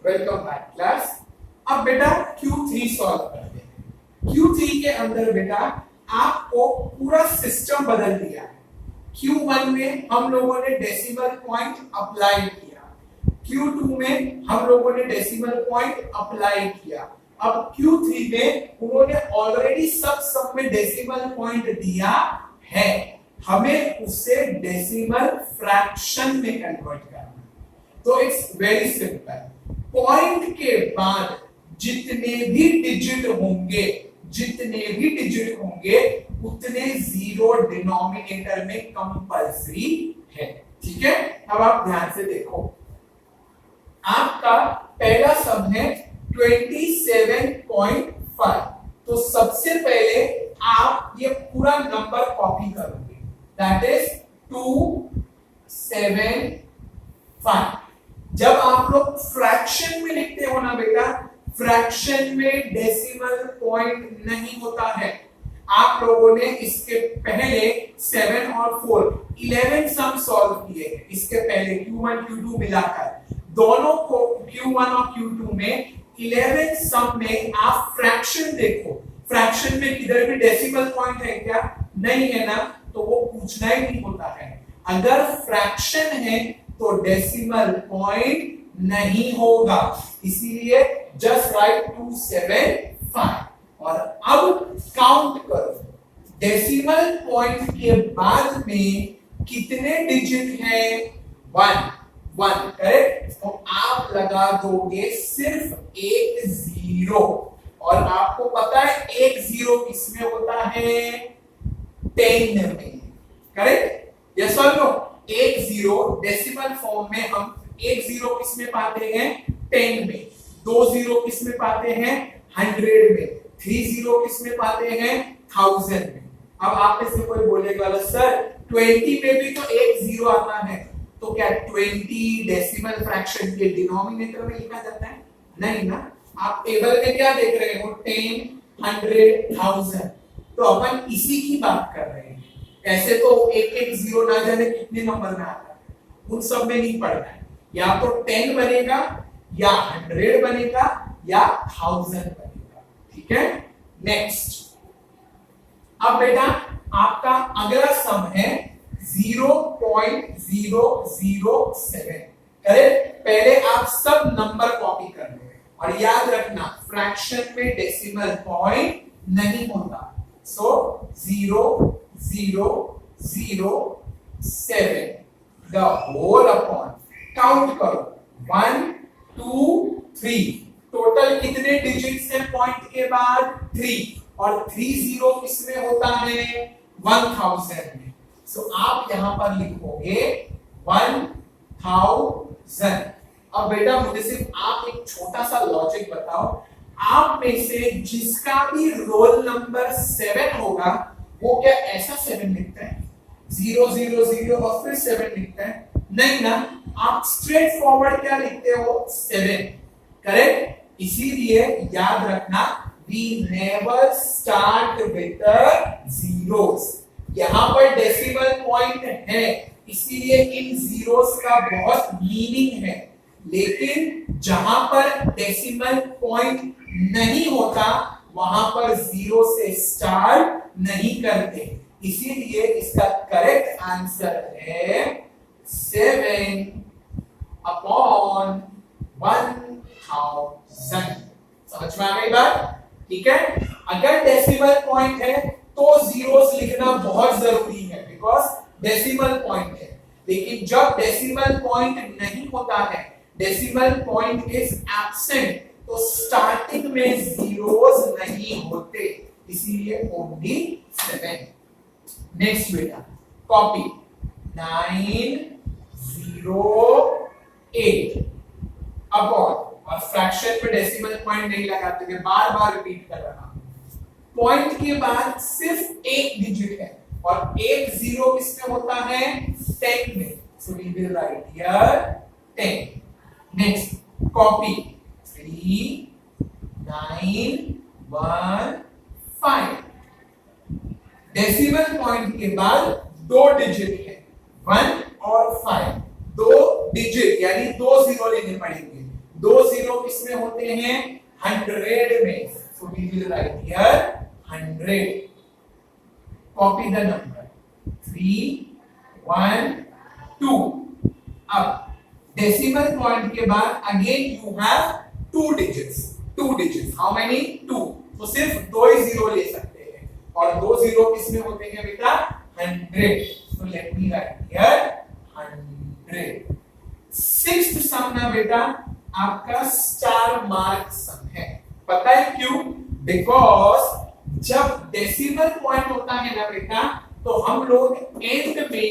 Welcome back class. अब बेटा Q3 solve करते हैं। Q3 के अंदर बेटा आपको पूरा सिस्टम बदल दिया है। Q1 में हम लोगों ने डेसिमल पॉइंट अप्लाई किया, Q2 में हम लोगों ने डेसिमल पॉइंट अप्लाई किया, अब Q3 में उन्होंने ऑलरेडी सब में डेसिमल पॉइंट दिया है, हमें उसे डेसिमल फ्रैक्शन में कन्वर्ट करना है। तो इट्स वेरी सिंपल, पॉइंट के बाद जितने भी डिजिट होंगे उतने जीरो डिनोमिनेटर में कंपल्सरी है। ठीक है, अब आप ध्यान से देखो, आपका पहला सम है 27.5। तो सबसे पहले आप ये पूरा नंबर कॉपी करोगे, दैट इज 275। जब आप लोग फ्रैक्शन में लिखते हो ना बेटा, फ्रैक्शन में डेसिमल पॉइंट नहीं होता है। आप लोगों ने इसके पहले 7 और 4 11 सम सॉल्व किए हैं। इसके पहले Q1 Q2 मिलाकर दोनों को Q1 और Q2 में 11 सम में आप फ्रैक्शन देखो, फ्रैक्शन में किधर भी डेसिमल पॉइंट है क्या? नहीं है ना, तो वो पूछना ही नहीं होता है। अगर फ्रैक्शन है तो डेसिमल पॉइंट नहीं होगा, इसीलिए जस्ट राइट 275। और अब काउंट करो, डेसिमल पॉइंट के बाद में कितने डिजिट हैं? 1 करेक्ट। तो आप लगा दोगे सिर्फ एक जीरो, और आपको पता है एक जीरो किसमें होता है? 10 में, करेक्ट? यस और नो? एक जीरो डेसिमल फॉर्म में हम एक जीरो किसमें पाते हैं? 10 में। 2 जीरो किसमें पाते हैं? 100 में। 3 जीरो किसमें पाते हैं? 1000 में। अब आप में से कोई बोलेगा सर 20 में भी तो एक जीरो आता है, तो क्या 20 डेसिमल फ्रैक्शन के डिनोमिनेटर में लिखा जाता है? नहीं ना। आप टेबल में क्या देख रहे हो? 10, 100, 1000। तो अपन इसी की बात कर रहे हैं। ऐसे तो एक जीरो ना जाने कितने नंबर में आता है, उन सब में नहीं पड़ना है। या तो 10 बनेगा, या 100 बनेगा, या 1000 बनेगा। ठीक है, नेक्स्ट। अब बेटा आपका अगला सम है 0.007। करेक्ट? पहले आप सब नंबर कॉपी कर लो, और याद रखना फ्रैक्शन में डेसिमल पॉइंट नहीं होता। सो 0.007 द होल अपॉन, काउंट करो 1 2 3, टोटल कितने डिजिट्स हैं पॉइंट के बाद? 3, और 30 किसमें होता है? 1000 में। सो आप यहां पर लिखोगे 1000। अब बेटा मुझे सिर्फ आप एक छोटा सा लॉजिक बताओ, आप में से जिसका भी रोल नंबर 7 होगा वो क्या ऐसा 7 लिखता है? 000 और फिर 7 लिखता है? नहीं ना, आप स्ट्रेट फॉरवर्ड क्या लिखते हो? 7। करेक्ट? इसीलिए याद रखना, we never start with the zeros। यहां पर डेसिमल पॉइंट है, इसीलिए इन जीरोस का बहुत मीनिंग है। लेकिन जहां पर डेसिमल पॉइंट नहीं होता वहां पर जीरो से स्टार्ट नहीं करते, इसीलिए इसका करेक्ट आंसर है 7/1000। समझ में आ गई बात? ठीक है, अगर डेसिमल पॉइंट है तो जीरोस लिखना बहुत जरूरी है, बिकॉज डेसिमल पॉइंट है। लेकिन जब डेसिमल पॉइंट नहीं होता है, डेसिमल पॉइंट इज एब्सेंट, तो स्टार्टिंग में जीरोस नहीं होते, इसीलिए ओनली 7। नेक्स्ट बेटा कॉपी 908 अपॉन, और फ्रैक्शन में डेसिमल पॉइंट नहीं लगाते, मैं बार बार रिपीट कर रहा हूं। पॉइंट के बाद सिर्फ एक डिजिट है, और एक जीरो किसमें होता है? 10 में। So we will write here 10। Next copy 3915। Decimal point के बाद 2 डिजिट है, 1 और 5। 2 डिजिट यानी 2 जीरो लेने पड़ेंगे। दो जीरो किसमें होते हैं 100 में, so we will write here 100. Copy the number 3 1 2. अब डेसिमल पॉइंट के बाद again you have two digits. How many 2. तो सिर्फ दो ही जीरो ले सकते हैं और दो जीरो किसमें होते हैं बेटा 100. So let me write here 100. Sixth sum ना बेटा आपका स्टार मार्क सम है. पता है क्यों? बिकॉज जब डेसिमल पॉइंट होता है ना बेटा तो हम लोग एंड में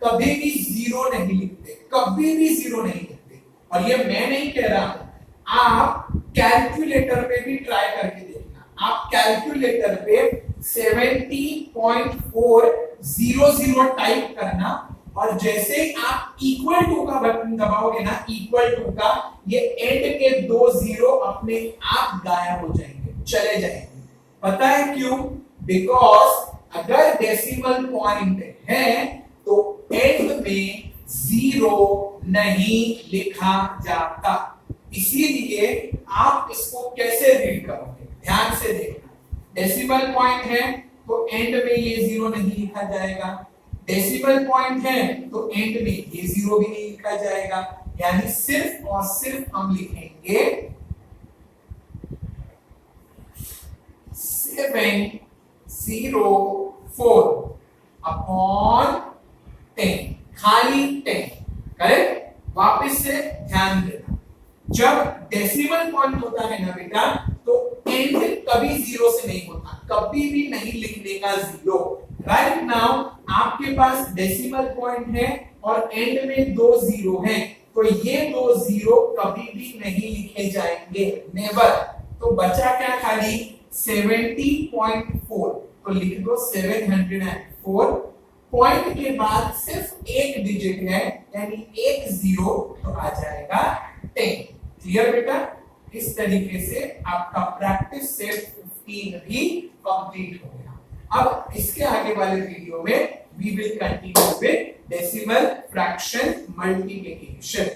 कभी भी जीरो नहीं लिखते, कभी भी जीरो नहीं लिखते. और ये मैं नहीं कह रहा हूं, आप कैलकुलेटर पे भी ट्राई करके देखना. आप कैलकुलेटर पे 70.400 टाइप करना और जैसे ही आप इक्वल टू का बटन दबाओगे ना, इक्वल टू का, ये एंड के दो जीरो अपने आप गायब हो जाएंगे, चले जाएंगे. पता है क्यों? बिकॉज अगर डेसिमल पॉइंट है तो एंड में जीरो नहीं लिखा जाता. इसीलिए आप इसको कैसे रीड करोगे, ध्यान से देखना. डेसिमल पॉइंट है तो एंड में ये जीरो नहीं लिखा जाएगा. डेसिमल पॉइंट है तो एंड में ये जीरो भी नहीं लिखा जाएगा. यानी सिर्फ और सिर्फ हम लिखेंगे 704 अपॉन 10, खाली 10. करेक्ट? वापस से ध्यान देना, जब डेसिमल पॉइंट होता है ना बेटा तो एंड कभी जीरो से नहीं होता, कभी भी नहीं लिखने का जीरो. राइट नाउ आपके पास डेसिमल पॉइंट है और एंड में दो जीरो हैं, तो ये दो जीरो कभी भी नहीं लिखे जाएंगे, नेवर. तो बचा क्या खाली 70.4, तो लिख दो 704. पॉइंट के बाद सिर्फ एक डिजिट है यानी एक जीरो, तो आ जाएगा 10. क्लियर बेटा? इस तरीके से आपका प्रैक्टिस सेट 15 भी कंप्लीट हो गया. अब इसके आगे वाले वीडियो में we will continue with decimal fraction multiplication.